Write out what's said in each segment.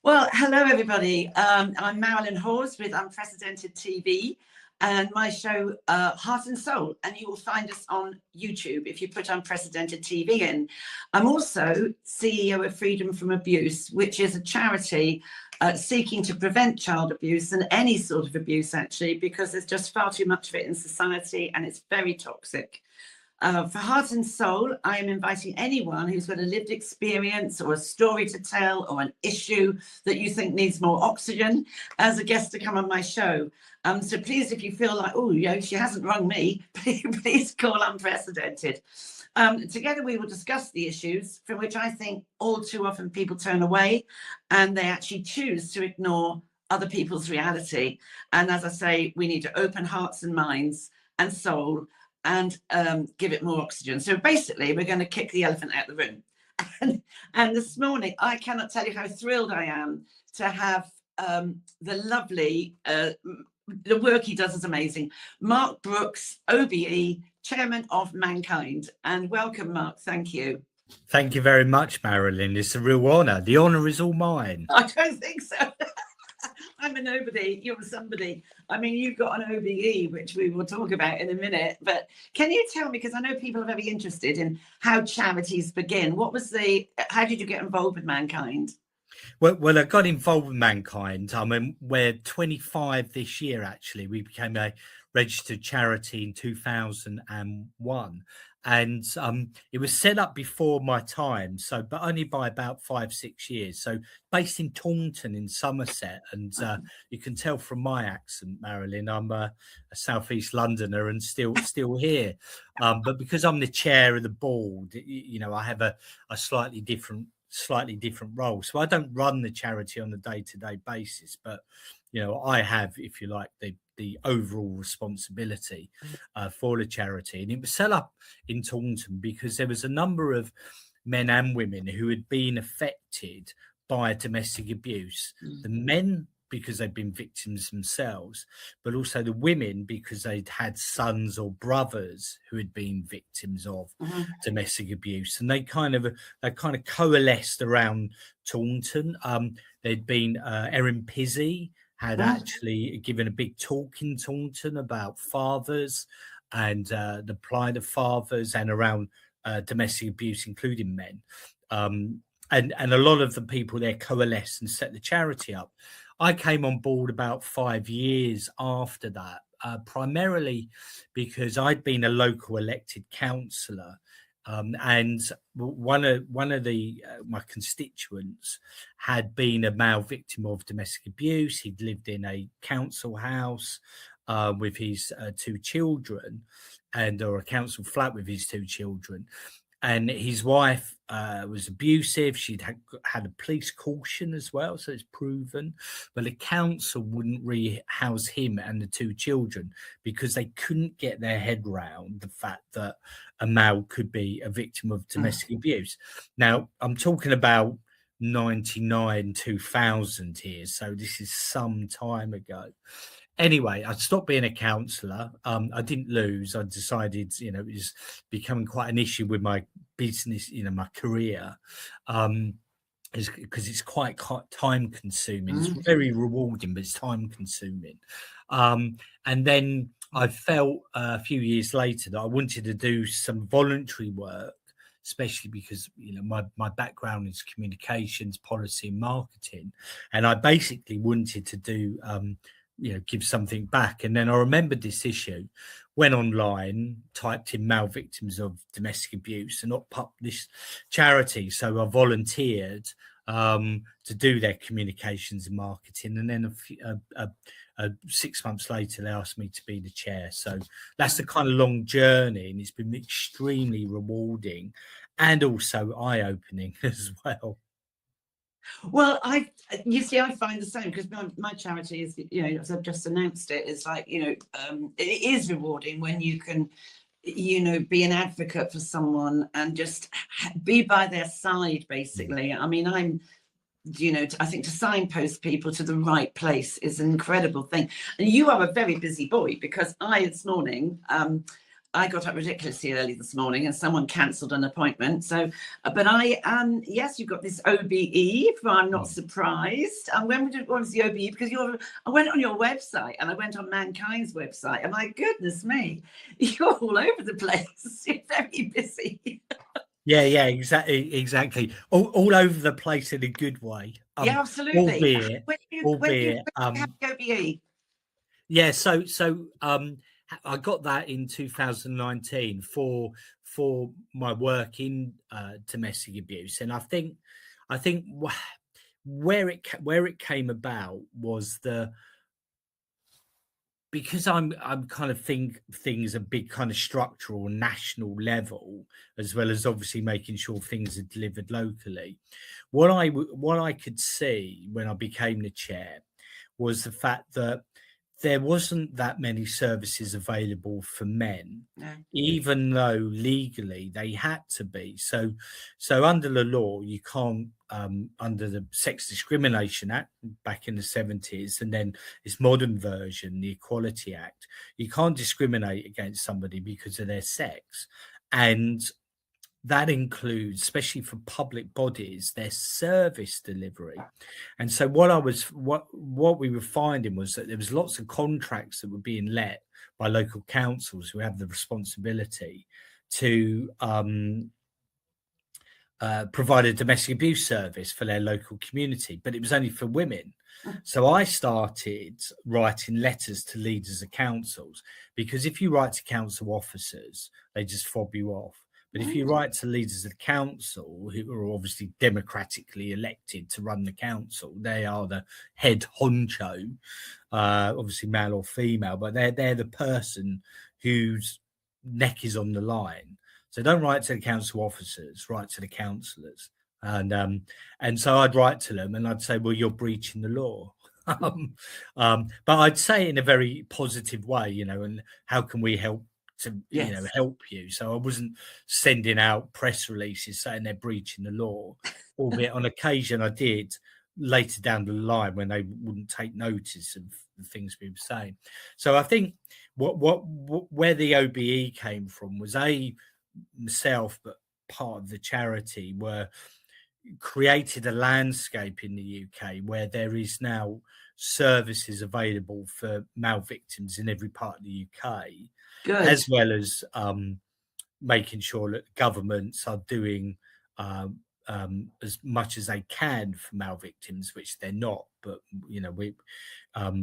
Well, hello, everybody. I'm Marilyn Hawes with Unprecedented TV and my show, Heart and Soul. And you will find us on YouTube if you put Unprecedented TV in. I'm also CEO of Freedom from Abuse, which is a charity seeking to prevent child abuse and any sort of abuse, actually, because there's just far too much of it in society and it's very toxic. For Heart and Soul, I am inviting anyone who's got a lived experience or a story to tell or an issue that you think needs more oxygen as a guest to come on my show. So please, if you feel like, oh, she hasn't rung me, please call Unprecedented. Together we will discuss the issues from which I think all too often people turn away and they actually choose to ignore other people's reality. And as I say, we need to open hearts and minds and soul and give it more oxygen. So basically, we're going to kick the elephant out of the room. And this morning, I cannot tell you how thrilled I am to have the lovely, the work he does is amazing, Mark Brooks OBE, Chairman of Mankind. And welcome, Mark. Thank you. Thank you very much, Marilyn. It's a real honour. The honour is all mine. I don't think so. I'm a nobody, you're somebody. I mean, you've got an OBE, which we will talk about in a minute. But can you tell me, because I know people are very interested in how charities begin. How did you get involved with Mankind? Well, I got involved with Mankind. I mean, we're 25 this year, actually. We became a registered charity in 2001. And it was set up before my time, but only by about 5-6 years. So based in Taunton in Somerset, and you can tell from my accent, Marilyn, I'm a Southeast Londoner and still here. But because I'm the chair of the board, I have a slightly different role. So I don't run the charity on a day-to-day basis, but I have, if you like, the overall responsibility for the charity. And it was set up in Taunton because there was a number of men and women who had been affected by domestic abuse. The men because they'd been victims themselves, but also the women because they'd had sons or brothers who had been victims of domestic abuse. And they kind of coalesced around Taunton. There'd been Erin Pizzey had actually given a big talk in Taunton about fathers and the plight of fathers and around domestic abuse, including men. And a lot of the people there coalesced and set the charity up. I came on board about 5 years after that, primarily because I'd been a local elected councillor. And one of my constituents had been a male victim of domestic abuse. He'd lived in a council house with his 2 children, or a council flat with his 2 children. And his wife was abusive. She'd had a police caution as well, so it's proven. But the council wouldn't rehouse him and the 2 children because they couldn't get their head round the fact that a male could be a victim of domestic abuse. Now, I'm talking about 99, 2000 here, so this is some time ago. Anyway, I stopped being a counsellor. I didn't lose. I decided, it was becoming quite an issue with my business, my career, because it's quite time consuming. It's very rewarding, but it's time consuming. And then I felt a few years later that I wanted to do some voluntary work, especially because, my background is communications, policy and marketing. And I basically wanted to do give something back. And then I remembered this issue, went online, typed in male victims of domestic abuse and up this charity. So I volunteered to do their communications and marketing. And then 6 months later, they asked me to be the chair. So that's the kind of long journey, and it's been extremely rewarding and also eye-opening as well. Well, I find the same because my charity is, as I've just announced it, is like, it is rewarding when you can, be an advocate for someone and just be by their side, basically. I mean, I think to signpost people to the right place is an incredible thing. And you are a very busy boy because this morning, I got up ridiculously early this morning and someone cancelled an appointment. So, but yes, you've got this OBE, if I'm not surprised. And when was the OBE? Because I went on your website and I went on Mankind's website, and my goodness me, you're all over the place. You're very busy. Yeah, exactly. All over the place in a good way. Yeah, absolutely. Albeit, when you have the OBE? Yeah, so I got that in 2019 for my work in domestic abuse, and I think where it came about was because I'm kind of things a big kind of structural national level, as well as obviously making sure things are delivered locally. What I could see when I became the chair was the fact that there wasn't that many services available for men, even though legally they had to be. So under the law, you can't, under the Sex Discrimination Act back in the 70s, and then its modern version, the Equality Act, you can't discriminate against somebody because of their sex. And that includes, especially for public bodies, their service delivery. And so what we were finding was that there was lots of contracts that were being let by local councils who have the responsibility to provide a domestic abuse service for their local community, but it was only for women. So I started writing letters to leaders of councils, because if you write to council officers, they just fob you off. But if you write to leaders of the council, who are obviously democratically elected to run the council, they are the head honcho, obviously male or female, but they're the person whose neck is on the line. So don't write to the council officers, write to the councillors. And so I'd write to them and I'd say, well, you're breaching the law. But I'd say it in a very positive way, and how can we help to help you? So I wasn't sending out press releases saying they're breaching the law, albeit on occasion I did later down the line when they wouldn't take notice of the things we were saying. So I think where the OBE came from was myself, but part of the charity created a landscape in the UK where there is now services available for male victims in every part of the UK. Good. As well as making sure that governments are doing as much as they can for male victims, which they're not, but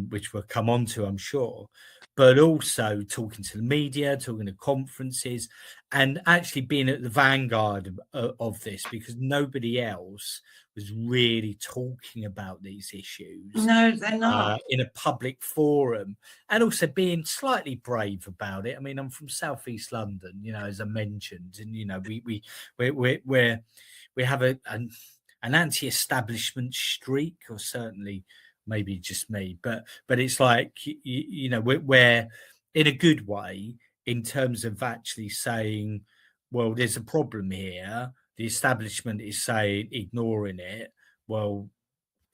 which we'll come on to, I'm sure. But also talking to the media, talking to conferences, and actually being at the vanguard of this, because nobody else was really talking about these issues. No, they're not. In a public forum, and also being slightly brave about it. I mean, I'm from Southeast London, as I mentioned, and we have an anti-establishment streak, or certainly maybe just me, but it's like, we're in a good way in terms of actually saying, well, there's a problem here. The establishment is saying, ignoring it. Well,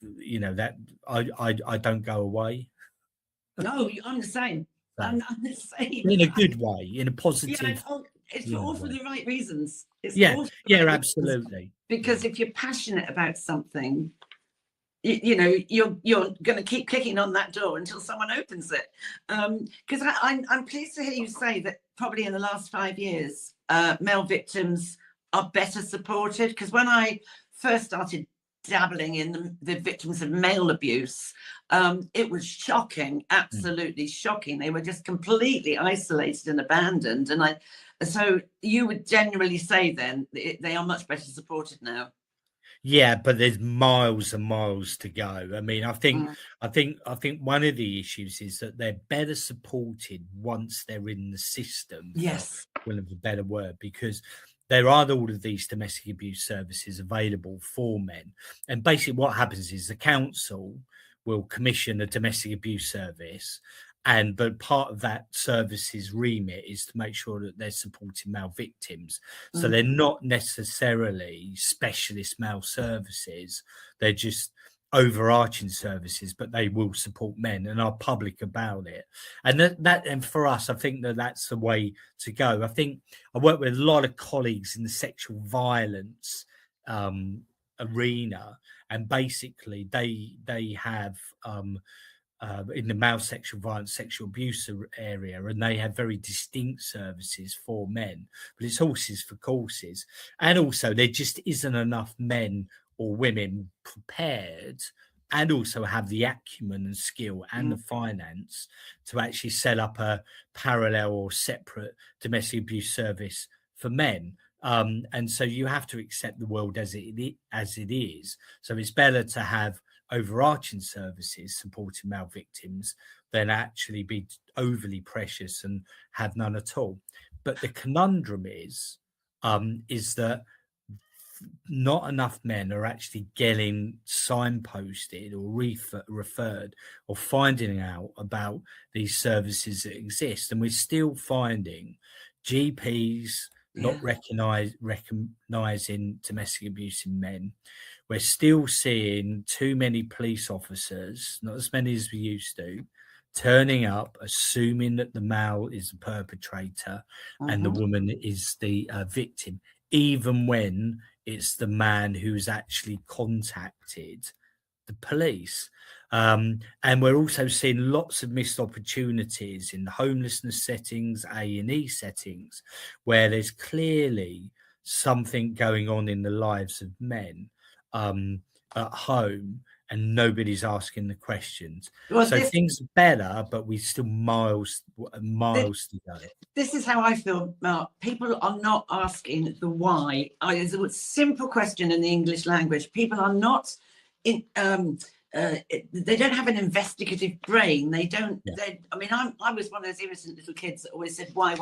that I don't go away. No, I'm the same. I'm the same. In a good way, in a positive. Yeah, it's all for the right reasons. Absolutely. Because if you're passionate about something, you're going to keep kicking on that door until someone opens it. Because I'm pleased to hear you say that probably in the last 5 years, male victims are better supported. Because when I first started dabbling in the victims of male abuse, it was shocking, absolutely shocking. They were just completely isolated and abandoned. And so you would generally say then they are much better supported now. Yeah, but there's miles and miles to go. I mean, I think one of the issues is that they're better supported once they're in the system. Yes, for want of a better word, because there are all of these domestic abuse services available for men, and basically what happens is the council will commission a domestic abuse service. But part of that service's remit is to make sure that they're supporting male victims. So they're not necessarily specialist male services. They're just overarching services, but they will support men and are public about it. And and for us, I think that's the way to go. I think I work with a lot of colleagues in the sexual violence arena, and basically they have in the male sexual violence, sexual abuse area, and they have very distinct services for men, but it's horses for courses. And also there just isn't enough men or women prepared and also have the acumen and skill and the finance to actually set up a parallel or separate domestic abuse service for men. And so you have to accept the world as it is. So it's better to have overarching services supporting male victims than actually be overly precious and have none at all. But the conundrum is that not enough men are actually getting signposted or referred or finding out about these services that exist. And we're still finding GPs not recognizing domestic abuse in men. We're still seeing too many police officers, not as many as we used to, turning up, assuming that the male is the perpetrator and the woman is the victim, even when it's the man who's actually contacted the police. And we're also seeing lots of missed opportunities in homelessness settings, A&E settings, where there's clearly something going on in the lives of men at home, and nobody's asking the questions. Well, so things are better, but we're still miles to go. This is how I feel, Mark. People are not asking the why. It's a simple question in the English language. People are not they don't have an investigative brain. They don't. Yeah. I was one of those innocent little kids that always said, why?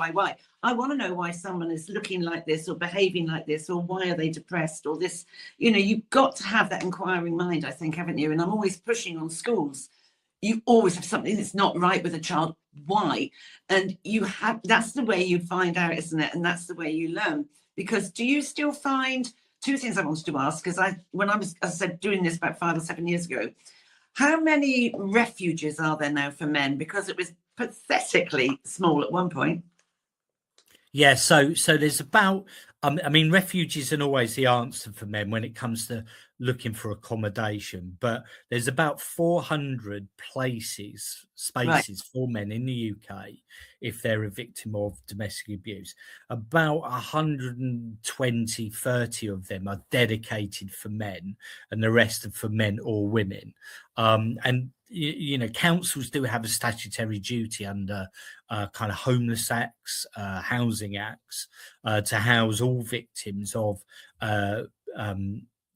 I want to know why someone is looking like this or behaving like this, or why are they depressed or this. You've got to have that inquiring mind, I think, haven't you? And I'm always pushing on schools. You always have something that's not right with a child. Why? And that's the way you find out, isn't it? And that's the way you learn. Because do you still find... Two things I wanted to ask, because when I was, as I said, doing this about 5 or 7 years ago, how many refuges are there now for men? Because it was pathetically small at one point. Yeah, so there's about, refuges are always the answer for men when it comes to looking for accommodation, but there's about 400 spaces for men in the UK if they're a victim of domestic abuse. About 120-30 of them are dedicated for men, and the rest are for men or women. And councils do have a statutory duty under kind of homeless acts, housing acts, to house all victims of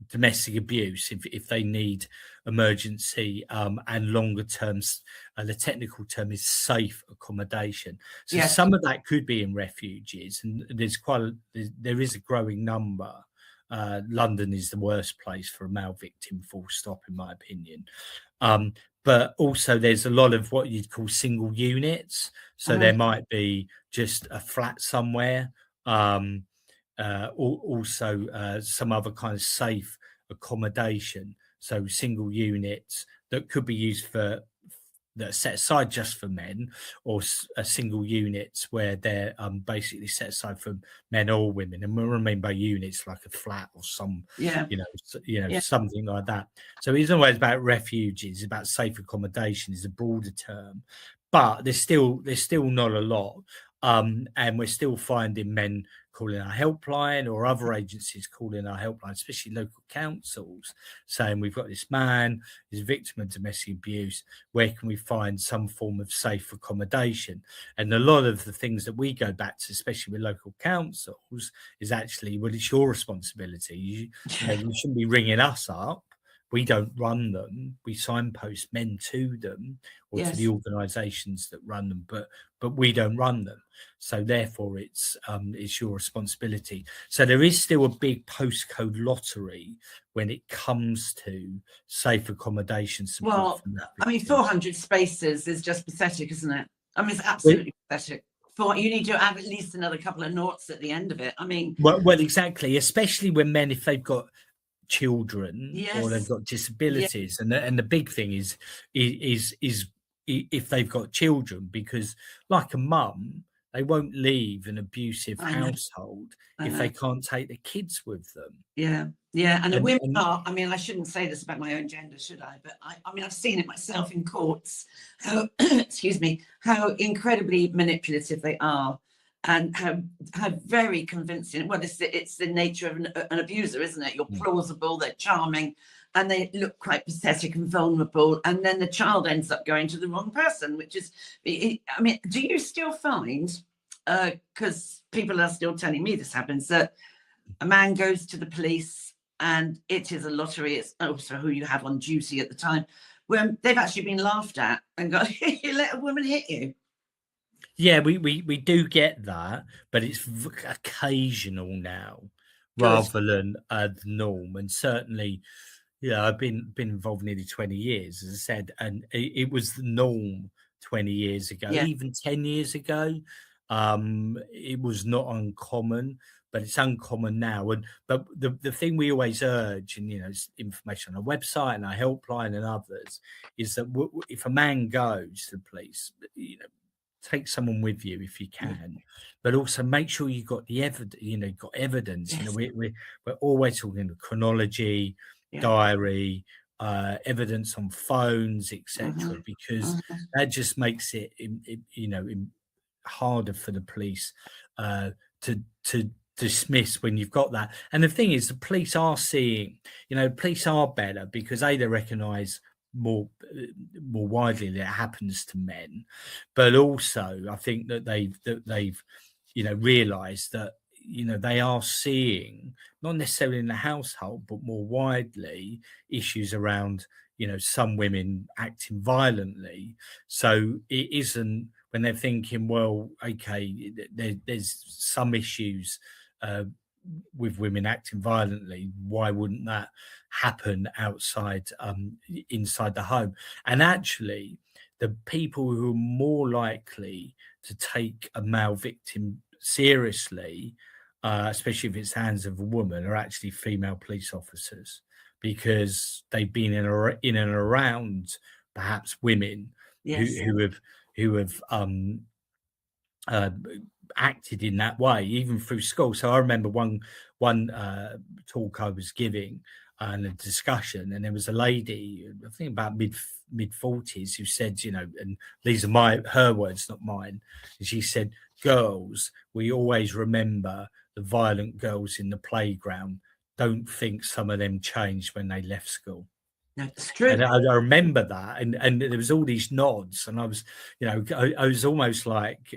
domestic abuse if they need emergency and longer terms. The technical term is safe accommodation. So some of that could be in refuges, and there is a growing number. London is the worst place for a male victim, full stop, in my opinion. But also there's a lot of what you'd call single units. So there might be just a flat somewhere. Also some other kind of safe accommodation. So single units that could be used that are set aside just for men, or single units where they're basically set aside for men or women. And what I mean by units, like a flat or something like that. So it's always about refuges, it's about safe accommodation is a broader term, but there's still not a lot. And we're still finding men calling our helpline, or other agencies calling our helpline, especially local councils, saying we've got this man who's a victim of domestic abuse. Where can we find some form of safe accommodation? And a lot of the things that we go back to, especially with local councils, is actually, well, it's your responsibility. You shouldn't be ringing us up. We don't run them. We signpost men to them or to the organisations that run them, but we don't run them. So therefore, it's your responsibility. So there is still a big postcode lottery when it comes to safe accommodation support. Well, 400 spaces is just pathetic, isn't it? It's absolutely pathetic. You need to have at least another couple of noughts at the end of it. Well, exactly. Especially when men, if they've got children or they've Yes. got disabilities, and the big thing is if they've got children, because like a mum, they won't leave an abusive I know. household I if they know. can't take the kids with them. Yeah. Yeah. And the women And are, I mean, I shouldn't say this about my own gender, should I? But I mean, I've seen it myself in courts, how, excuse me, how incredibly manipulative they are, and how very convincing. Well, it's the nature of an abuser, isn't it? You're plausible, they're charming, and they look quite pathetic and vulnerable. And then the child ends up going to the wrong person, which is, I mean, do you still find, because people are still telling me this happens, that a man goes to the police and it is a lottery, it's also who you have on duty at the time, when they've actually been laughed at and got, you let a woman hit you? yeah, we do get that, but it's occasional now Good. rather than the norm. And certainly, yeah, I've been involved nearly 20 years, as I said, and it was the norm 20 years ago, Yeah. even 10 years ago. It was not uncommon, but it's uncommon now. And but the thing we always urge, and it's information on our website and our helpline and others, is that if a man goes to the police, take someone with you if you can, but also make sure you got the evidence. Got evidence. Yes. We're always talking chronology, diary, evidence on phones, etc., because that just makes it, harder for the police to dismiss when you've got that. And the thing is, the police are seeing, police are better because they recognise more widely that it happens to men, but also I think that they've realized that they are seeing, not necessarily in the household but more widely, issues around some women acting violently. So it isn't, when they're thinking, well, okay, there's some issues with women acting violently, why wouldn't that happen outside, inside the home? And actually, the people who are more likely to take a male victim seriously, especially if it's hands of a woman, are actually female police officers, because they've been in and around perhaps women who have acted in that way, even through school. So I remember one talk I was giving and a discussion, and there was a lady, I think about mid 40s, who said, and these are her words, not mine. And she said, "Girls, we always remember the violent girls in the playground. Don't think some of them changed when they left school." That's true. And I remember that, and there was all these nods, and I was, I was almost like,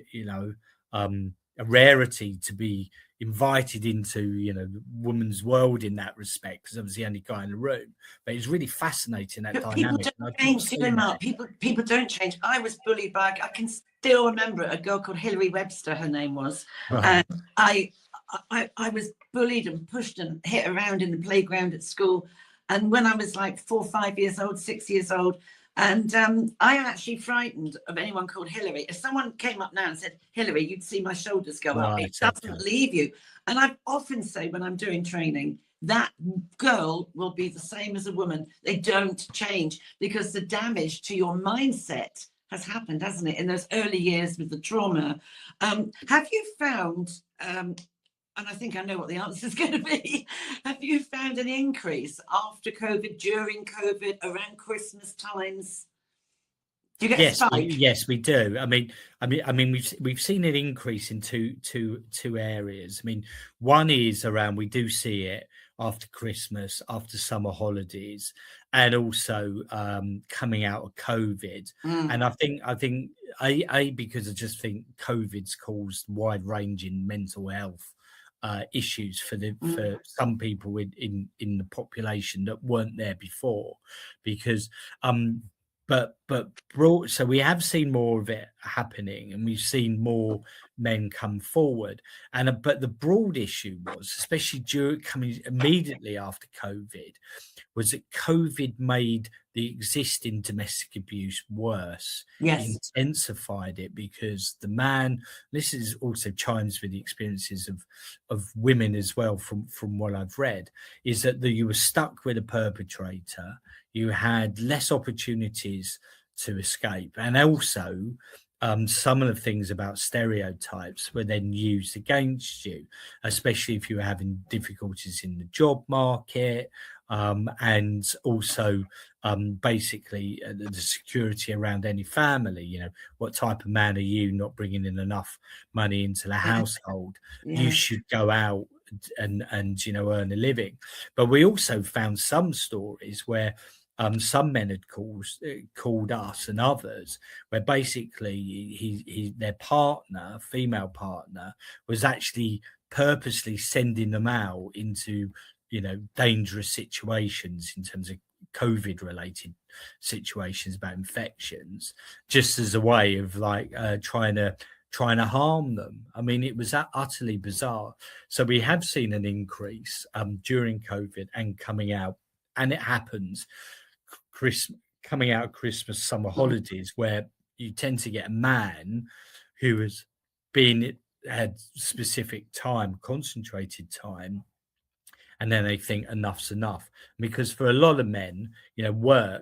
a rarity to be invited into, the woman's world in that respect, because I was the only guy in the room. But it's really fascinating, that But people dynamic. don't change, do they, Mark? People don't change. I was bullied by, I can still remember a girl called Hilary Webster, her name was, Right. and I was bullied and pushed and hit around in the playground at school. And when I was like 4, 5 years old, 6 years old, and I am actually frightened of anyone called Hillary. If someone came up now and said, "Hillary," you'd see my shoulders go up. It doesn't leave you. And I often say when I'm doing training, that girl will be the same as a woman. They don't change, because the damage to your mindset has happened, hasn't it, in those early years with the trauma. Have you found, and I think I know what the answer is going to be, have you found an increase after COVID, during COVID, around Christmas times? Do you get a spike? Yes, we do. I mean, we've seen an increase in two areas. I mean, one is around, we do see it after Christmas, after summer holidays, and also coming out of COVID. And I think because I just think COVID's caused wide-ranging mental health issues for some people in the population that weren't there before, because so we have seen more of it happening, and we've seen more men come forward. And but the broad issue was, especially coming immediately after COVID, was that COVID made the existing domestic abuse worse, Yes. intensified it, because the man, this is also chimes with the experiences of women as well, from what I've read, is that you were stuck with a perpetrator, you had less opportunities to escape, and also some of the things about stereotypes were then used against you, especially if you were having difficulties in the job market, and also basically the security around any family. You know, what type of man are you, not bringing in enough money into the household? You should go out and earn a living. But we also found some stories where some men had called us and others, where basically their partner, female partner, was actually purposely sending them out into dangerous situations in terms of COVID related situations, about infections, just as a way of trying to harm them. I mean, it was utterly bizarre. So we have seen an increase during COVID and coming out, and it happens coming out of Christmas, summer holidays, where you tend to get a man who has had specific time, concentrated time, and then they think enough's enough. Because for a lot of men,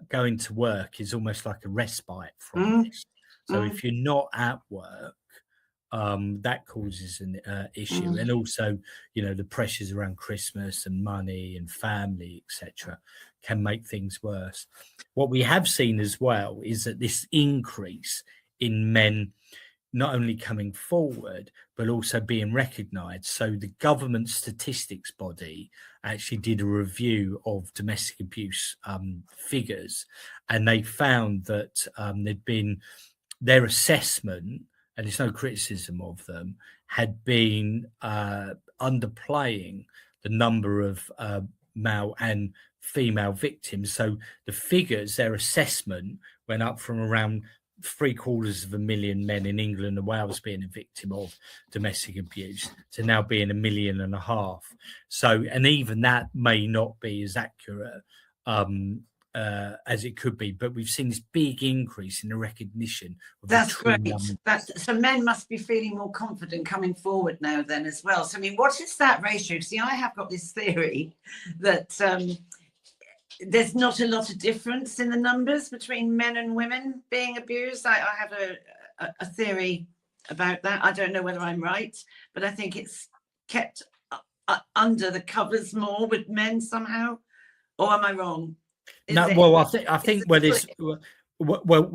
going to work is almost like a respite from this. So if you're not at work, that causes an issue. And also, the pressures around Christmas and money and family, etc., can make things worse. What we have seen as well is that this increase in men not only coming forward, but also being recognised. So the government statistics body actually did a review of domestic abuse figures, and they found that their assessment, and it's no criticism of them, had been underplaying the number of male and female victims. So the figures, their assessment, went up from around 750,000 men in England and Wales being a victim of domestic abuse to now being 1.5 million. So, and even that may not be as accurate as it could be, but we've seen this big increase in the recognition of that's great. So men must be feeling more confident coming forward now then as well. So I mean, what is that ratio? See, I have got this theory that there's not a lot of difference in the numbers between men and women being abused. I have a theory about that. I don't know whether I'm right, but I think it's kept under the covers more with men somehow. Or am I wrong? I think where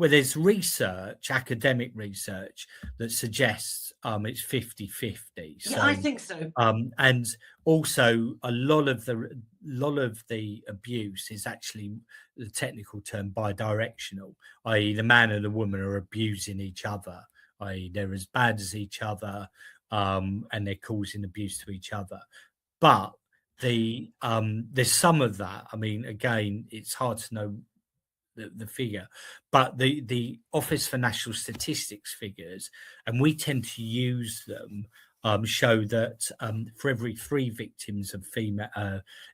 there's research, academic research, that suggests it's 50-50. So, yeah, I think so. And also a lot of the abuse is actually, the technical term, bidirectional, i.e. the man and the woman are abusing each other, i.e. they're as bad as each other, and they're causing abuse to each other. But there's some of that. I mean, again, it's hard to know the figure, but the Office for National Statistics figures, and we tend to use them, show that for every 3 victims of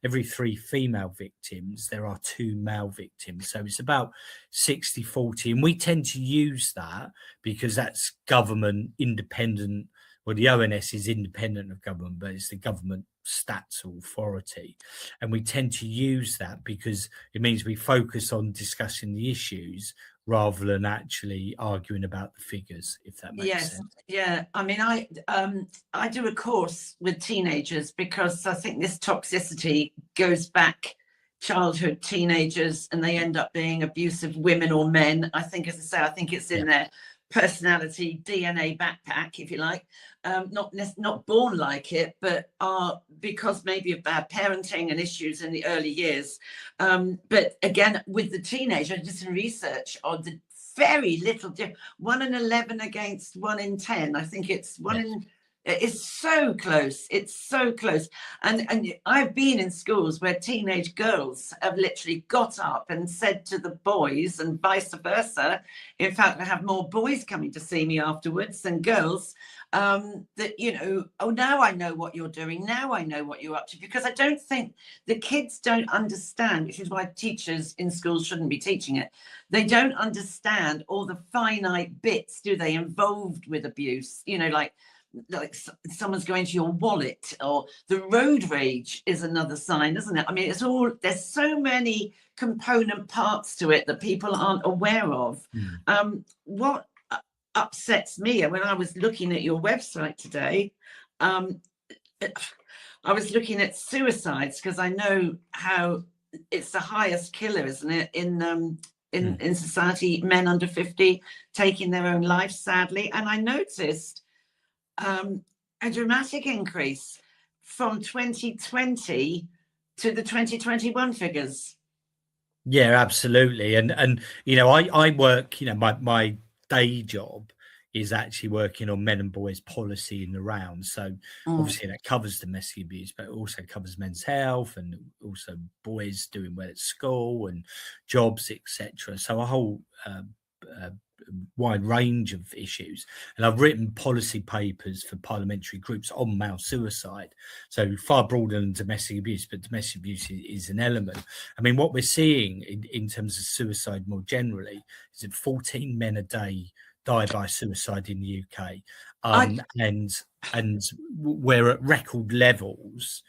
every 3 female victims, there are 2 male victims. So it's about 60-40, and we tend to use that because that's government independent. Well, the ONS is independent of government, but it's the government stats authority. And we tend to use that because it means we focus on discussing the issues rather than actually arguing about the figures, if that makes sense. Yeah. I mean, I do a course with teenagers because I think this toxicity goes back childhood, teenagers, and they end up being abusive women or men. I think, as I say, I think it's in their personality DNA backpack, if you like. Not born like it, but are because maybe of bad parenting and issues in the early years. But again, with the teenager, I did some research on the very little difference. 1 in 11 against 1 in 10. I think it's 1 in. It's so close. It's so close. And I've been in schools where teenage girls have literally got up and said to the boys, and vice versa. In fact, I have more boys coming to see me afterwards than girls. that, you know, oh, now I know what you're doing. Now I know what you're up to, because I don't think the kids don't understand, which is why teachers in schools shouldn't be teaching it. They don't understand all the finite bits, do they, involved with abuse, you know, like someone's going to your wallet, or the road rage is another sign, isn't it? I mean, it's all, there's so many component parts to it that people aren't aware of. What upsets me, and when I was looking at your website today, I was looking at suicides, because I know how it's the highest killer, isn't it, in society, men under 50 taking their own lives, sadly. And I noticed a dramatic increase from 2020 to the 2021 figures. Yeah, absolutely. And you know, I work, you know, my day job is actually working on men and boys policy in the round. So obviously that covers domestic abuse, but it also covers men's health, and also boys doing well at school and jobs, etc. So a whole wide range of issues. And I've written policy papers for parliamentary groups on male suicide, so far broader than domestic abuse, but domestic abuse is an element. I mean, what we're seeing in terms of suicide more generally is that 14 men a day die by suicide in the UK, and we're at record levels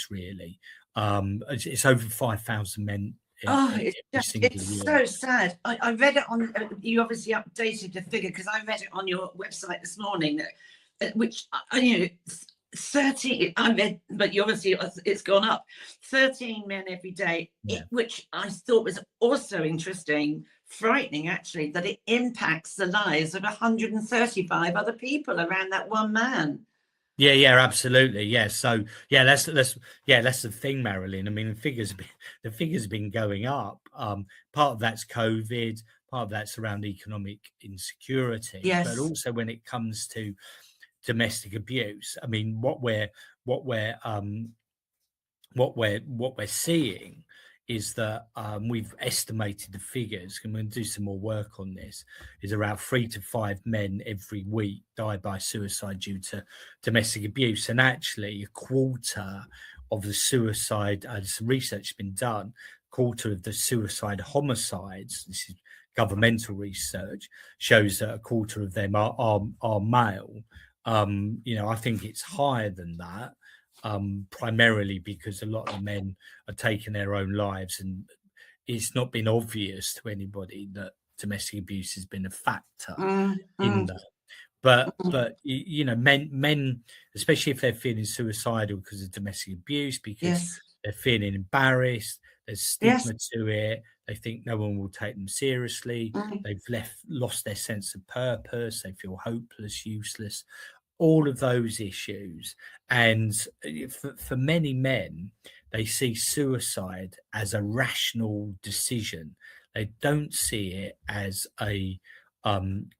really. It's over 5,000 men. It's so sad. I read it on, you obviously updated the figure, because I read it on your website this morning, which, you know, 30, I read, but you obviously, it's gone up, 13 men every day, which I thought was also interesting, frightening actually, that it impacts the lives of 135 other people around that one man. Yeah, absolutely. Yeah. So yeah, that's the thing, Marilyn. I mean, the figures have been going up. Part of that's COVID, part of that's around economic insecurity, but also when it comes to domestic abuse, I mean, what we're seeing is that we've estimated the figures, and we're going to do some more work on this, is around 3 to 5 men every week die by suicide due to domestic abuse. And actually a quarter of the suicide, some research has been done, quarter of the suicide homicides, this is governmental research, shows that a quarter of them are male. You know, I think it's higher than that. Primarily because a lot of the men are taking their own lives, and it's not been obvious to anybody that domestic abuse has been a factor in that. But you know, men, especially if they're feeling suicidal because of domestic abuse, because they're feeling embarrassed, there's stigma to it, they think no one will take them seriously, they've lost their sense of purpose, they feel hopeless, useless, all of those issues. And for many men, they see suicide as a rational decision. They don't see it as a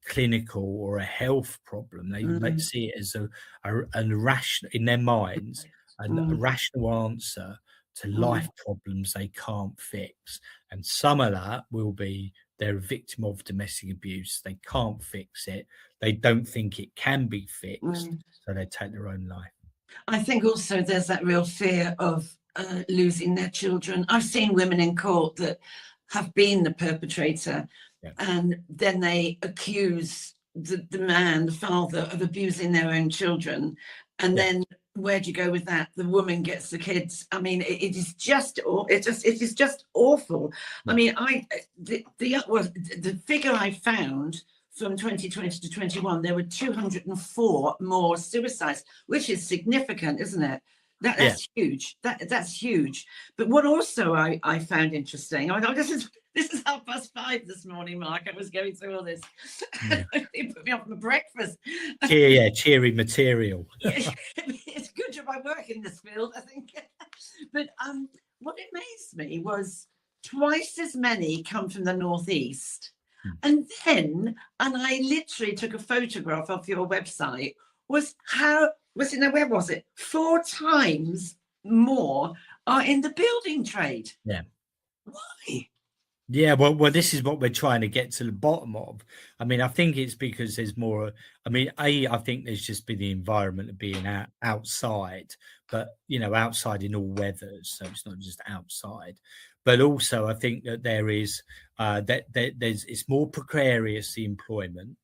clinical or a health problem. They might see it as a rational, in their minds, a rational answer to life problems they can't fix. And some of that will be they're a victim of domestic abuse, they can't fix it, they don't think it can be fixed, so they take their own life. I think also there's that real fear of losing their children. I've seen women in court that have been the perpetrator, and then they accuse the man, the father, of abusing their own children, and then where do you go with that? The woman gets the kids. I mean, it is just awful. I mean, the figure I found from 2020 to 21, there were 204 more suicides, which is significant, isn't it? That's huge. That's huge. But what also I found interesting, I mean, this is 5:30 this morning, Mark. I was going through all this. They put me off my breakfast. Cheery material. It's a good job I work in this field, I think. But what amazed me was twice as many come from the Northeast. And I literally took a photograph off your website, where was it? 4 times more are in the building trade. Yeah. Why? Yeah, well, this is what we're trying to get to the bottom of. I mean, I think it's because there's more. I mean, I think there's just been the environment of being outside, but outside in all weathers, so it's not just outside. But also, I think that there is there's it's more precarious, the employment.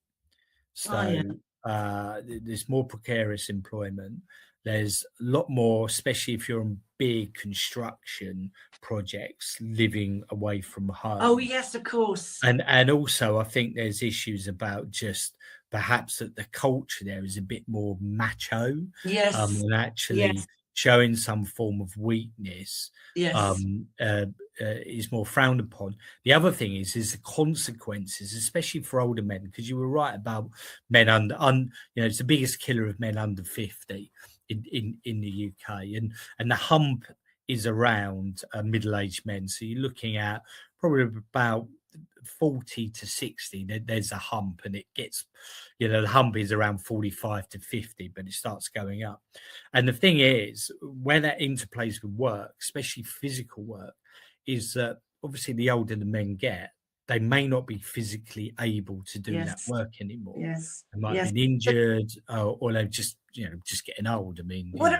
Oh yeah. So there's more precarious employment. There's a lot more, especially if you're on big construction projects, living away from Oh home. yes, of course. And also, I think there's issues about just perhaps that the culture there is a bit more macho, Yes. and Yes. actually showing some form of weakness Yes. is more frowned upon. The other thing is the consequences, especially for older men, because you were right about men it's the biggest killer of men under 50 in the UK, and the hump is around middle-aged men. So you're looking at probably about 40 to 60, there's a hump, and it gets, the hump is around 45 to 50, but it starts going up. And the thing is, where that interplays with work, especially physical work, is that obviously the older the men get, they may not be physically able to do that Yes. work anymore. Yes. They might have Yes. been injured, or they're just getting old. I mean, What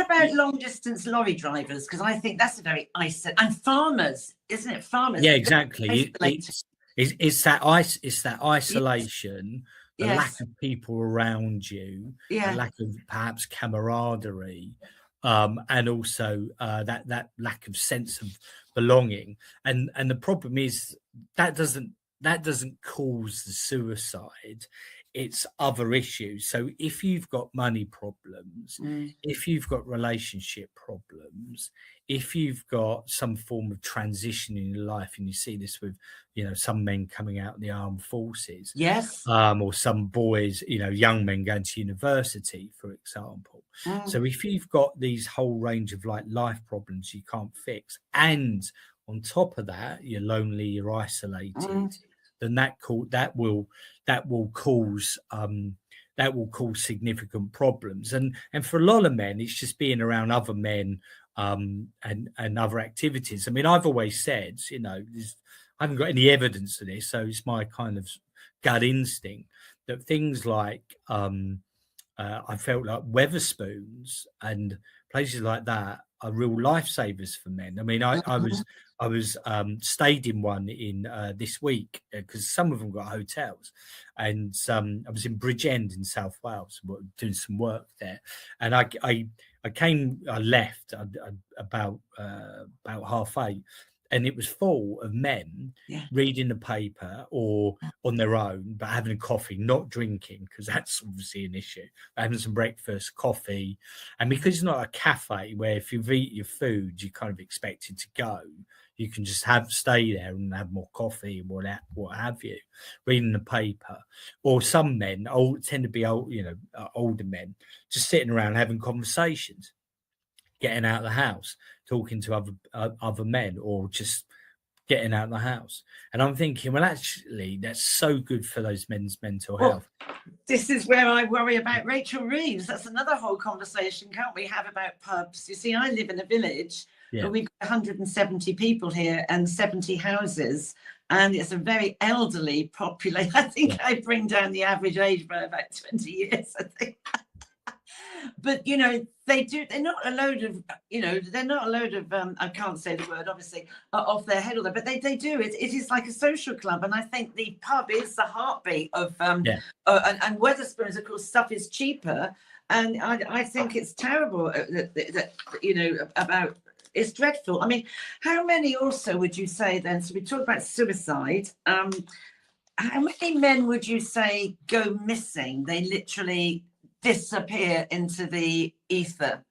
about long distance lorry drivers? Because I think that's a very isolated, and farmers, isn't it? Farmers. yeah, exactly. Isolated. It's that isolation, the lack Yes. of people around you, the Yeah. lack of perhaps camaraderie, and also that lack of sense of belonging. And the problem is that doesn't cause the suicide. It's other issues. So if you've got money problems, if you've got relationship problems, if you've got some form of transition in your life, and you see this with some men coming out of the armed forces, Yes. or some boys, young men going to university, for example. So if you've got these whole range of life problems you can't fix, and on top of that you're lonely, you're isolated, then that will cause significant problems. And for a lot of men, it's just being around other men, and other activities. I mean, I've always said, I haven't got any evidence of this, so it's my kind of gut instinct that things like I felt like Weatherspoons and places like that are real lifesavers for men. I mean, I was stayed in one in this week, because some of them got hotels, and I was in Bridgend in South Wales doing some work there, and I left about 8:30, and it was full of men reading the paper or on their own, but having a coffee, not drinking, because that's obviously an issue, but having some breakfast, coffee. And because it's not a cafe where if you've eaten your food, you're kind of expected to go, you can just stay there and have more coffee and what have you, reading the paper. Or some men tend to be older men, just sitting around having conversations, getting out of the house, talking to other men, or just getting out of the house. And I'm thinking, well, actually, that's so good for those men's mental health. This is where I worry about Rachel Reeves. That's another whole conversation, can't we have, about pubs? You see, I live in a village, but we've got 170 people here and 70 houses, and it's a very elderly population. I think I bring down the average age by about 20 years, I think. But they're not a load of I can't say the word, obviously, off their head, all that, but they do it. It is like a social club, and I think the pub is the heartbeat of and Weatherspoons, of course, stuff is cheaper, and I think it's terrible that about. It's dreadful. I mean, how many also would you say then? So we talk about suicide. How many men would you say go missing? They literally disappear into the ether,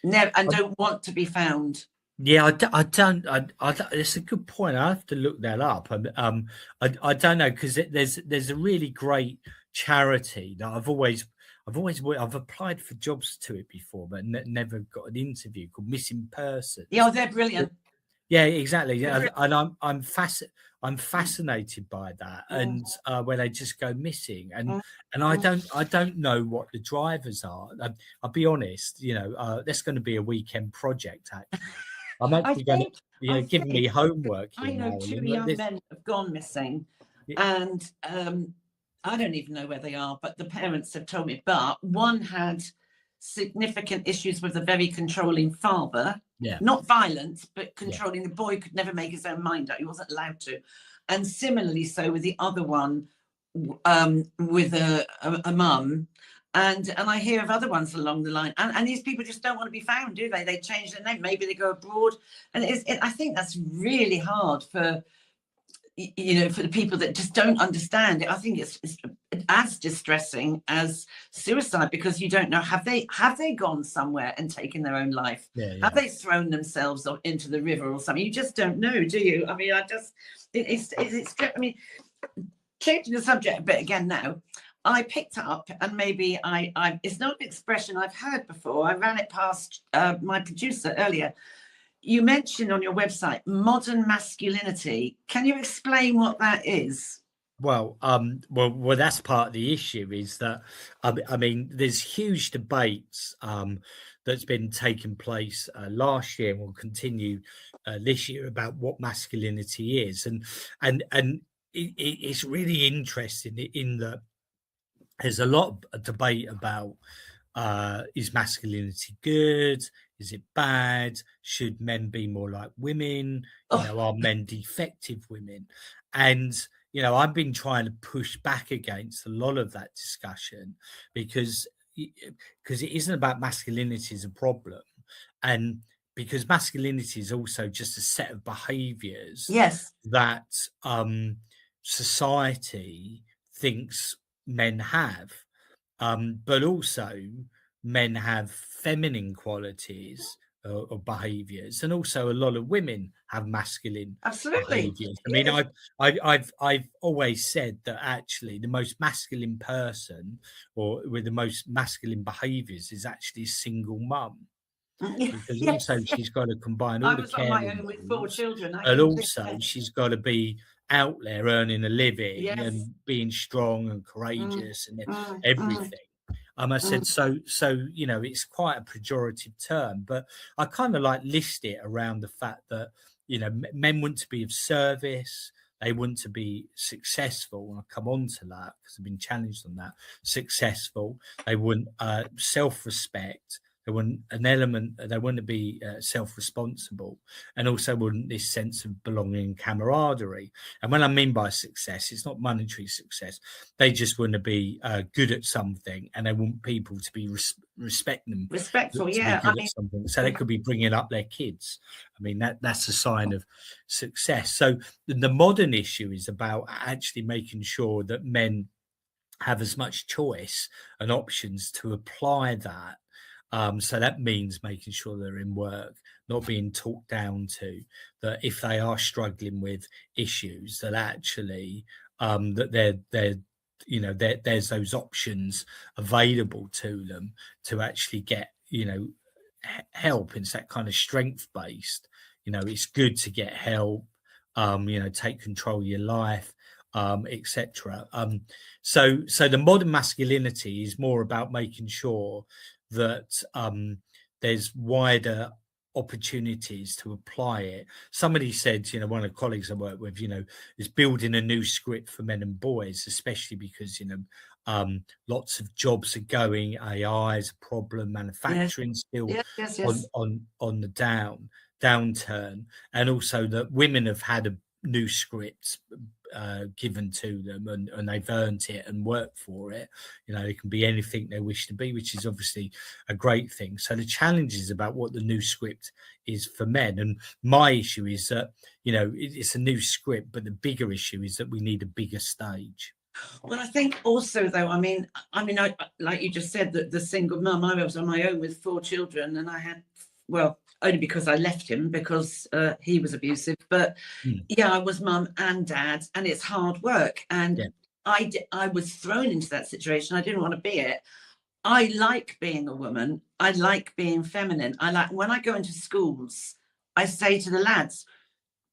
and don't want to be found. Yeah, I don't. It's a good point. I have to look that up. I don't know, because there's a really great charity that I've applied for jobs to it before, but never got an interview, called Missing Persons. Yeah, they're brilliant. Yeah, exactly. Yeah, and I'm fascinated by that, and where they just go missing, and I don't know what the drivers are. I'll be honest, that's going to be a weekend project, actually. I'm I actually going to, think, I giving me think homework I here, know two Marilyn. young men have gone missing, Yeah, and I don't even know where they are, but the parents have told me. But one had significant issues with a very controlling father, yeah, not violent, but yeah. controlling. The boy could never make his own mind up. He wasn't allowed to. And similarly, so with the other one, with a mum. And I hear of other ones along the line. And these people just don't want to be found, do they? They change their name. Maybe they go abroad. And I think that's really hard for, for the people that just don't understand it. I think it's as distressing as suicide, because you don't know, have they gone somewhere and taken their own life? Yeah, Have yeah. they thrown themselves into the river or something? You just don't know, do you? I mean, I mean, changing the subject a bit again now. I picked up, and maybe it's not an expression I've heard before. I ran it past my producer earlier. You mentioned on your website modern masculinity. Can you explain what that is? Well, that's part of the issue, is that I mean, there's huge debates that's been taking place last year and will continue this year about what masculinity is, and it's really interesting in that there's a lot of debate about is masculinity good? Is it bad? Should men be more like women? Are men defective women? And I've been trying to push back against a lot of that discussion, because it isn't about masculinity as a problem, and because masculinity is also just a set of behaviors Yes, that society thinks men have, but also men have feminine qualities or behaviors, and also a lot of women have masculine absolutely. behaviors. I mean, Yes. I've always said that actually the most masculine person, or with the most masculine behaviors, is actually a single mum, because Yes, also yes. she's got to combine all I the was on my caring own with 4 roles, children. I and completely. also she's got to be out there earning a living Yes. and being strong and Mm, courageous and mm, mm, everything. I said, mm. so it's quite a pejorative term, but I kind of like list it around the fact that men want to be of service, they want to be successful, and I'll come on to that because I've been challenged on that. Successful, they want self-respect, they want an element, they want to be self-responsible, and also want this sense of belonging and camaraderie. And when I mean by success, it's not monetary success. They just want to be good at something, and they want people to be respect them, Respectful, to be yeah. I good at mean, something. So they could be bringing up their kids. I mean, that's a sign of success. So the modern issue is about actually making sure that men have as much choice and options to apply that. So that means making sure they're in work, not being talked down to, that if they are struggling with issues, that actually that there's those options available to them to actually get help. It's that kind of strength based. It's good to get help. Take control of your life, etc. So the modern masculinity is more about making sure that there's wider opportunities to apply it. Somebody said, one of the colleagues I work with, is building a new script for men and boys, especially because lots of jobs are going, AI is a problem, yes, manufacturing still yes, yes, on yes. on the downturn, and also that women have had a new script given to them, and they've earned it and worked for it. They can be anything they wish to be, which is obviously a great thing. So the challenge is about what the new script is for men, and my issue is that it's a new script, but the bigger issue is that we need a bigger stage. Well, I think also, though, I mean, I like you just said, that the single mum, I was on my own with 4 children, and I had, well, only because I left him because he was abusive. But yeah, I was mum and dad, and it's hard work. And Yeah. I was thrown into that situation. I didn't want to be it. I like being a woman. I like being feminine. I like, when I go into schools, I say to the lads,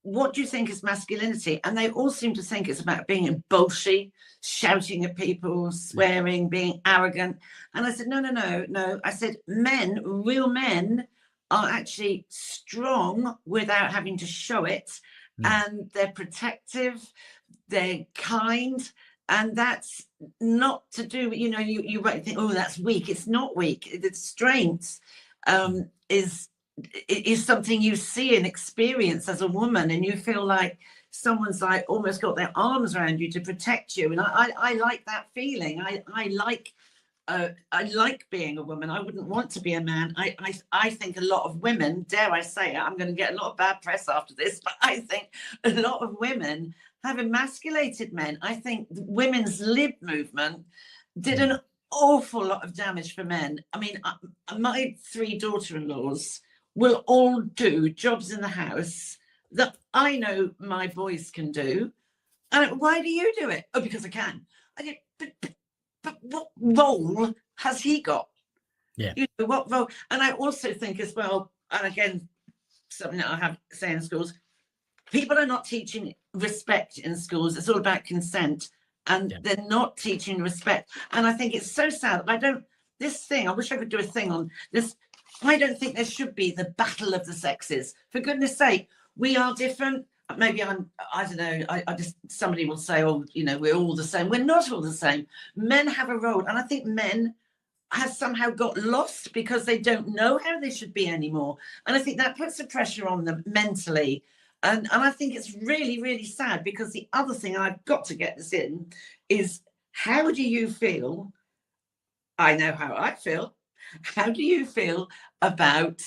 what do you think is masculinity? And they all seem to think it's about being bolshy, shouting at people, swearing, being arrogant. And I said, no. I said, men, real men, are actually strong without having to show it, and they're protective, they're kind, and that's not to do with, you might think, oh, that's weak. It's not weak. The strength is something you see and experience as a woman, and you feel like someone's like almost got their arms around you to protect you. And I like that feeling. I like being a woman. I wouldn't want to be a man. I think a lot of women, dare I say it, I'm going to get a lot of bad press after this, but I think a lot of women have emasculated men. I think the women's lib movement did an awful lot of damage for men. I mean, my 3 daughter-in-laws will all do jobs in the house that I know my boys can do. And why do you do it? Oh, because I can. But what role has he got? Yeah. What role? And I also think as well, and again, something that I have to say in schools, people are not teaching respect in schools. It's all about consent, and they're not teaching respect. And I think it's so sad. I wish I could do a thing on this. I don't think there should be the battle of the sexes. For goodness sake, we are different. Maybe I don't know. I just, somebody will say, oh, we're all the same. We're not all the same. Men have a role. And I think men have somehow got lost because they don't know how they should be anymore. And I think that puts the pressure on them mentally. And I think it's really, really sad, because the other thing, and I've got to get this in, is how do you feel? I know how I feel. How do you feel about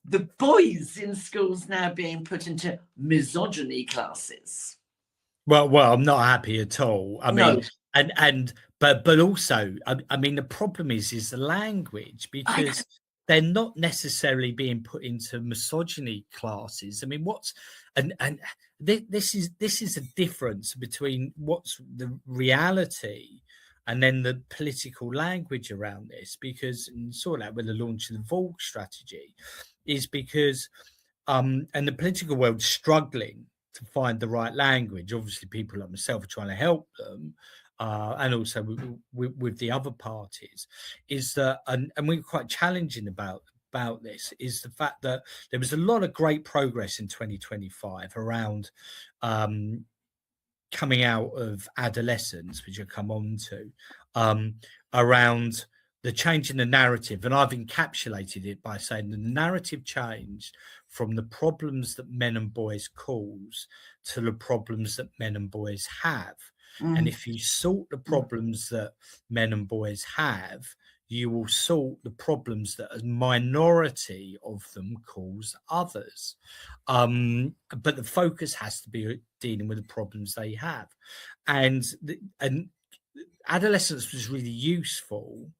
the boys in schools now being put into misogyny classes? Well, I'm not happy at all. I mean, but also, I mean, the problem is the language, because they're not necessarily being put into misogyny classes. I mean, this is a difference between what's the reality and then the political language around this, because, and saw that with the launch of the Vogue strategy, is because and the political world's struggling to find the right language. Obviously, people like myself are trying to help them, and also with the other parties, is that, and we're quite challenging about this, is the fact that there was a lot of great progress in 2025 around coming out of adolescence, which I'll come on to, around the change in the narrative. And I've encapsulated it by saying the narrative changed from the problems that men and boys cause to the problems that men and boys have. And if you sort the problems that men and boys have, you will sort the problems that a minority of them cause others. But the focus has to be dealing with the problems they have. And adolescence was really useful,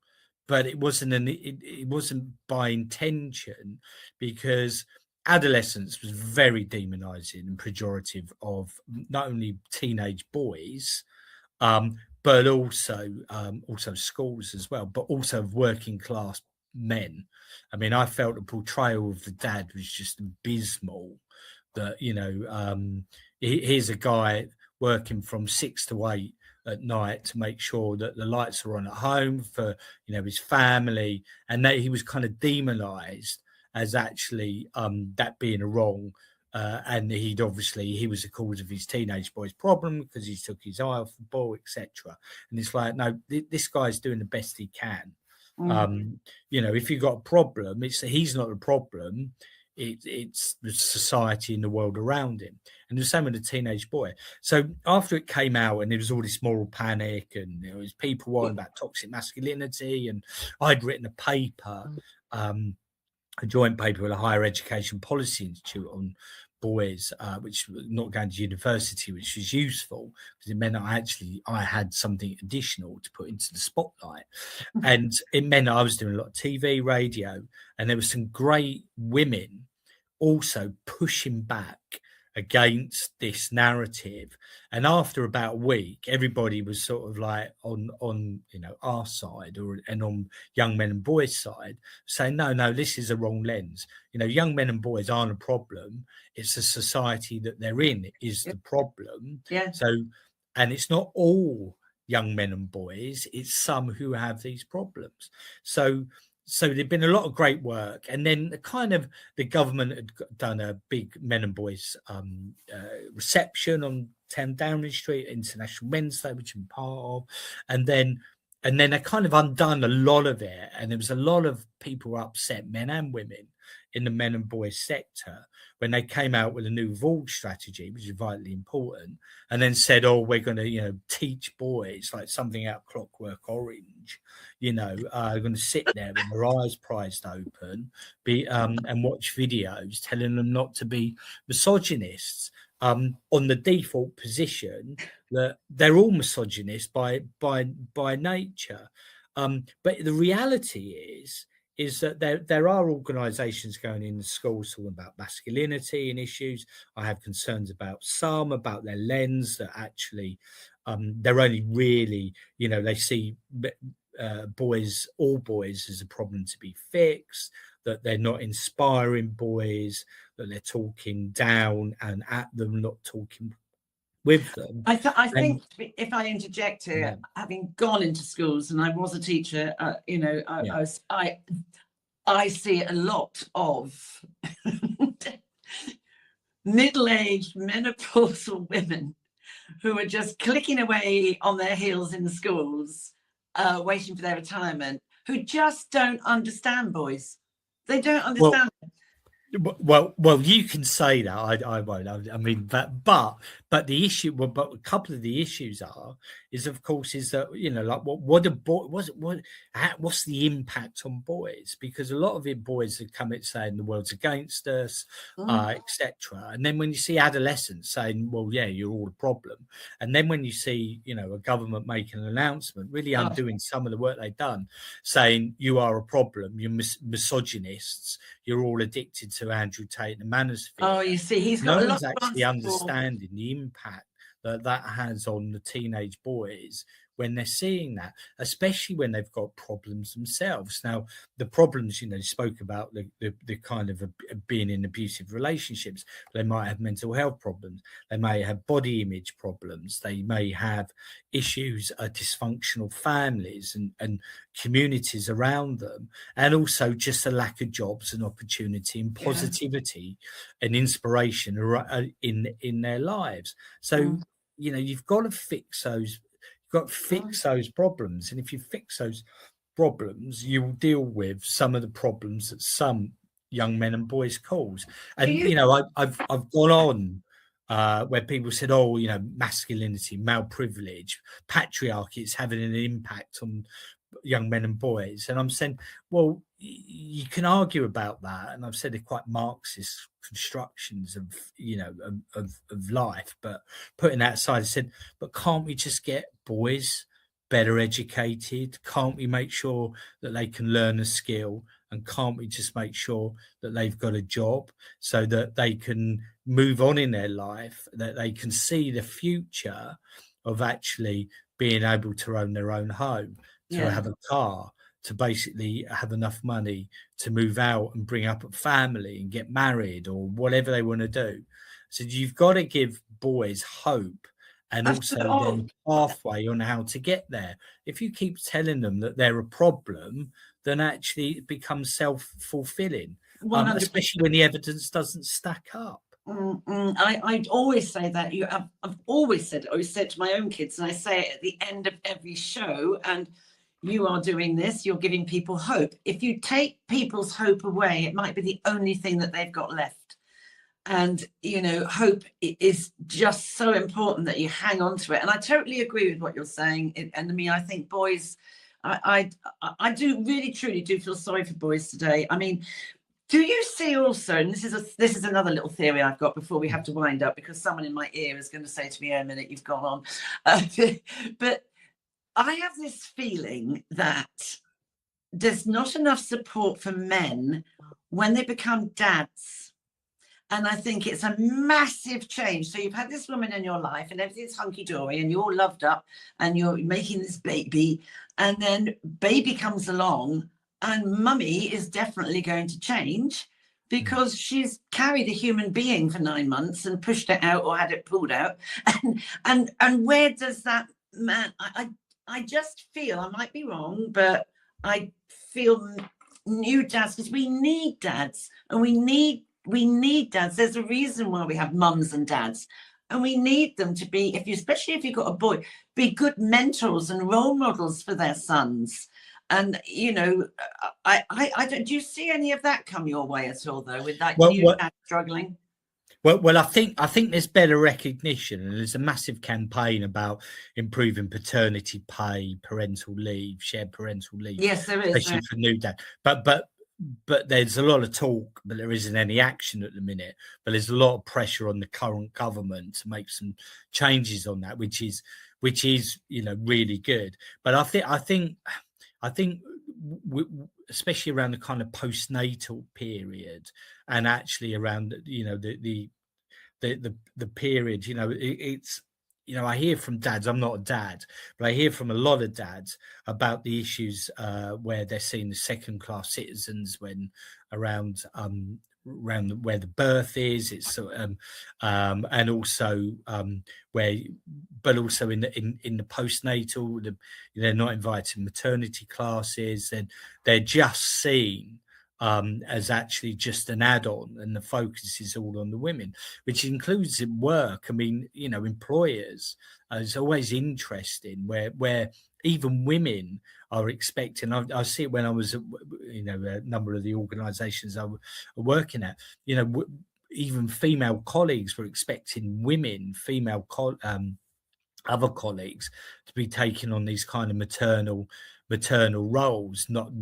but it wasn't by intention, because adolescence was very demonizing and pejorative of not only teenage boys, but also schools as well, but also of working class men. I mean, I felt the portrayal of the dad was just abysmal. That, here's a guy working from 6 to 8 at night to make sure that the lights are on at home for his family, and that he was kind of demonized as actually that being a wrong, and he was the cause of his teenage boy's problem because he took his eye off the ball, etc. And it's like, no, this guy's doing the best he can. If you've got a problem, he's not the problem. It's the society and the world around him. And the same with the teenage boy. So after it came out and there was all this moral panic, and there was people on about toxic masculinity, and I'd written a paper, a joint paper with a higher education policy institute on boys, which was not going to university, which was useful because it meant I had something additional to put into the spotlight. And it meant I was doing a lot of TV, radio, and there were some great women also pushing back against this narrative. And after about a week, everybody was sort of like on our side, and on young men and boys' side, saying no, this is a wrong lens. Young men and boys aren't a problem. It's the society that they're in is the problem. Yeah. So, and it's not all young men and boys, it's some who have these problems. So so there'd been a lot of great work, and then the government had done a big men and boys reception on 10 Downing Street, International Men's Day, which I'm part of, and then they kind of undone a lot of it, and there was a lot of people upset, men and women, in the men and boys sector when they came out with a new Vault strategy, which is vitally important, and then said, "Oh, we're going to, teach boys like something out Clockwork Orange, they're going to sit there with their eyes prized open, and watch videos telling them not to be misogynists." On the default position that they're all misogynist by nature, but the reality is that there are organisations going in the schools talking about masculinity and issues. I have concerns about their lens, that actually they're only really, they see all boys as a problem to be fixed, that they're not inspiring boys, that they're talking down and at them, not talking with them. I think if I interject here, having gone into schools, and I was a teacher, I see a lot of middle-aged menopausal women who are just clicking away on their heels in the schools, waiting for their retirement, who just don't understand boys. They don't understand. Well, you can say that. I won't. I mean, but the issue, but a couple of the issues is of course that like what's the impact on boys? Because a lot of it, boys are coming saying the world's against us, etc. And then when you see adolescents saying, "Well, yeah, you're all a problem," and then when you see a government making an announcement, really undoing some of the work they've done, saying you are a problem, you're misogynists, you're all addicted to Andrew Tate and the manosphere. Oh, you see, he's got no a lot one's actually understanding the impact that has on the teenage boys when they're seeing that, especially when they've got problems themselves. Now, the problems, spoke about the kind of being in abusive relationships. They might have mental health problems. They may have body image problems. They may have issues, dysfunctional families and communities around them, and also just a lack of jobs and opportunity and positivity and inspiration in their lives. So, you've got to fix those. You've got to fix those problems, and if you fix those problems, you will deal with some of the problems that some young men and boys cause. And I've gone on where people said, "Oh, masculinity, male privilege, patriarchy is having an impact on young men and boys," and I'm saying, well, you can argue about that, and I've said they're quite Marxist constructions of life, but putting that aside, I said, but can't we just get boys better educated? Can't we make sure that they can learn a skill, and can't we just make sure that they've got a job so that they can move on in their life, that they can see the future of actually being able to own their own home, to have a car, to basically have enough money to move out and bring up a family and get married or whatever they want to do. So you've got to give boys hope, and also then pathway on how to get there. If you keep telling them that they're a problem, then actually it becomes self-fulfilling, especially when the evidence doesn't stack up. I always say that. I've always said to my own kids, and I say it at the end of every show, and you are doing this, you're giving people hope. If you take people's hope away, it might be the only thing that they've got left. And, hope is just so important that you hang on to it. And I totally agree with what you're saying. And I think boys, I do really, truly do feel sorry for boys today. I mean, do you see also, and this is another little theory I've got before we have to wind up, because someone in my ear is going to say to me, "Oh, a minute, you've gone on." But I have this feeling that there's not enough support for men when they become dads. And I think it's a massive change. So you've had this woman in your life and everything's hunky-dory and you're all loved up and you're making this baby, and then baby comes along and mummy is definitely going to change because she's carried a human being for 9 months and pushed it out or had it pulled out. And where does that man, I just feel, I might be wrong, but I feel new dads, because we need dads, and we need dads. There's a reason why we have mums and dads, and we need them to be, especially if you've got a boy, be good mentors and role models for their sons. And you know, I don't. Do you see any of that come your way at all, though, with that new dad struggling? Well, I think there's better recognition, and there's a massive campaign about improving paternity pay, parental leave, shared parental leave. Yes, there is, especially for new dad. But there's a lot of talk, but there isn't any action at the minute. But there's a lot of pressure on the current government to make some changes on that, which is really good. But I think especially around the kind of postnatal period, and actually around the period, it's I hear from dads. I'm not a dad, but I hear from a lot of dads about the issues where they're seen as second-class citizens when around where the birth is. It's and also but also in the postnatal, they're not invited to maternity classes, and they're just seen as actually just an add-on, and the focus is all on the women, which includes in work. I mean, employers, it's always interesting where even women are expecting. I see it when I was, a number of the organisations I was working at. Even female colleagues were expecting other colleagues to be taking on these kind of maternal roles, not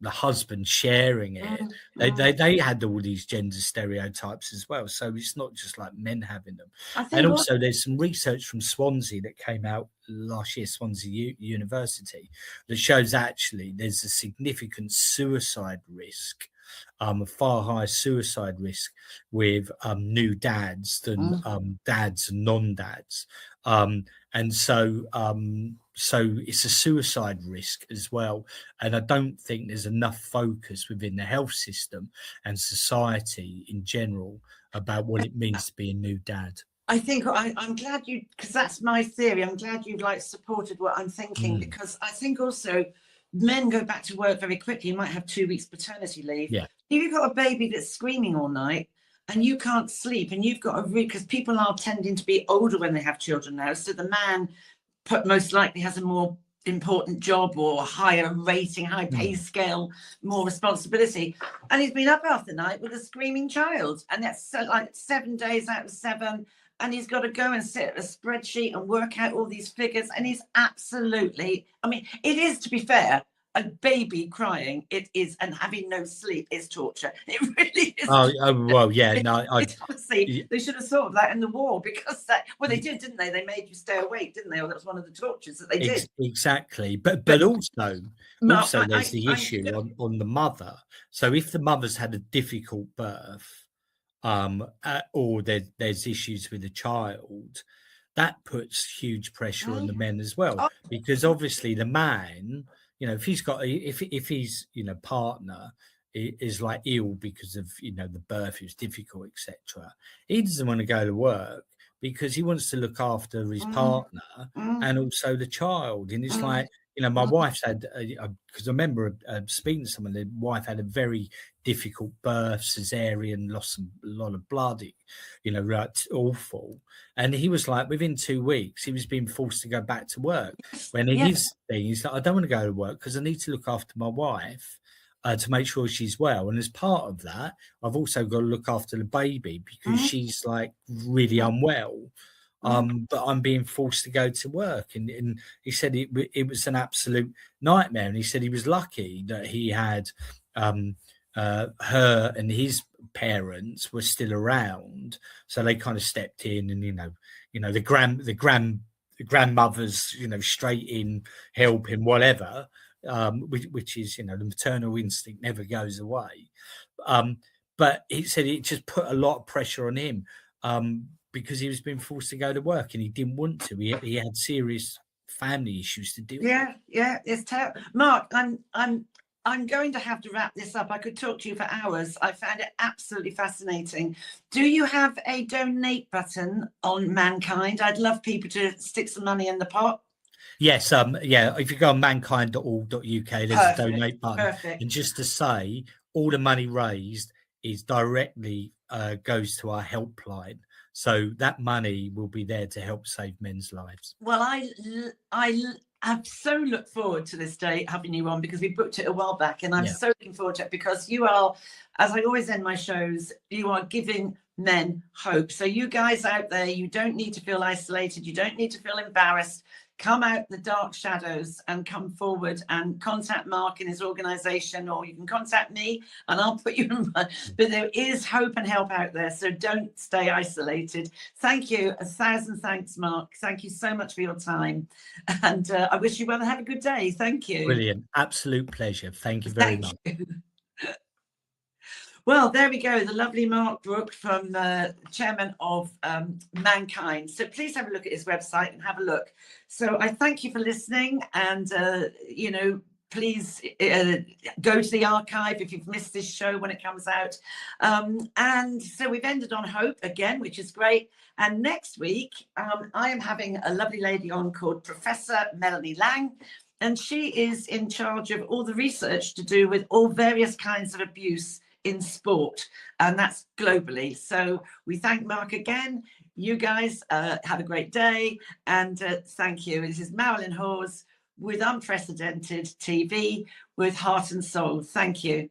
the husband sharing it. They had all these gender stereotypes as well, so it's not just like men having them. And also there's some research from Swansea that came out last year, Swansea University, that shows actually there's a significant suicide risk, a far higher suicide risk with new dads than dads and non-dads, and so it's a suicide risk as well. And I don't think there's enough focus within the health system and society in general about what it means to be a new dad. I think I'm glad because that's my theory. I'm glad you've supported what I'm thinking, because I think also men go back to work very quickly. You might have 2 weeks paternity leave. Yeah. If you've got a baby that's screaming all night and you can't sleep, and you've got because people are tending to be older when they have children now, so the man most likely has a more important job or higher rating, high pay scale, more responsibility, and he's been up half the night with a screaming child, and that's like 7 days out of 7, and he's got to go and sit at a spreadsheet and work out all these figures, and he's absolutely, I mean, it is, to be fair, a baby crying, it is, and having no sleep is torture. It really is. Oh well, yeah. No, honestly, they should have thought of that in the war, because they did, didn't they? They made you stay awake, didn't they? Or that was one of the tortures that they did. Exactly. But also there's the issue on the mother. So if the mother's had a difficult birth, or there's issues with the child, that puts huge pressure on the men as well, because obviously the man, if he's got, if his partner is like ill because of the birth, is difficult, etc., he doesn't want to go to work because he wants to look after his partner and also the child. And it's like, my wife's had, because I remember speaking to someone, the wife had a very difficult birth, cesarean, lost a lot of blood, right, awful. And he was like, within 2 weeks, he was being forced to go back to work. When his thing, he's like, I don't want to go to work because I need to look after my wife, to make sure she's well. And as part of that, I've also got to look after the baby because she's like really unwell. But I'm being forced to go to work. And he said it was an absolute nightmare. And he said he was lucky that he had her and his parents were still around, so they kind of stepped in, and the grandmothers, straight in, helping, whatever, which is, the maternal instinct never goes away. But he said it just put a lot of pressure on him, because he was being forced to go to work and he didn't want to. He had serious family issues to deal with. Yeah, it's terrible. Mark, I'm going to have to wrap this up. I could talk to you for hours. I found it absolutely fascinating. Do you have a donate button on Mankind? I'd love people to stick some money in the pot. Yes, yeah, if you go on mankind.org.uk, there's a donate button. Perfect. And just to say, all the money raised is directly goes to our helpline. So that money will be there to help save men's lives. Well, I have so looked forward to this day having you on, because we booked it a while back, and I'm so looking forward to it, because you are, as I always end my shows, you are giving men hope. So you guys out there, you don't need to feel isolated. You don't need to feel embarrassed. Come out the dark shadows and come forward and contact Mark and his organization, or you can contact me and I'll put you in my, but there is hope and help out there. So don't stay isolated. Thank you. 1,000 thanks, Mark. Thank you so much for your time. And I wish you well and have a good day. Thank you. Brilliant. Absolute pleasure. Thank you very much. Well, there we go. The lovely Mark Brooks, from the chairman of Mankind. So please have a look at his website and have a look. So I thank you for listening, and, you know, please go to the archive if you've missed this show when it comes out. And so we've ended on hope again, which is great. And next week, I am having a lovely lady on called Professor Melanie Lang. And she is in charge of all the research to do with all various kinds of abuse in sport, and that's globally. So we thank Mark again. You guys have a great day, and thank you. This is Marilyn Hawes with Unprecedented TV, with Heart and Soul. Thank you.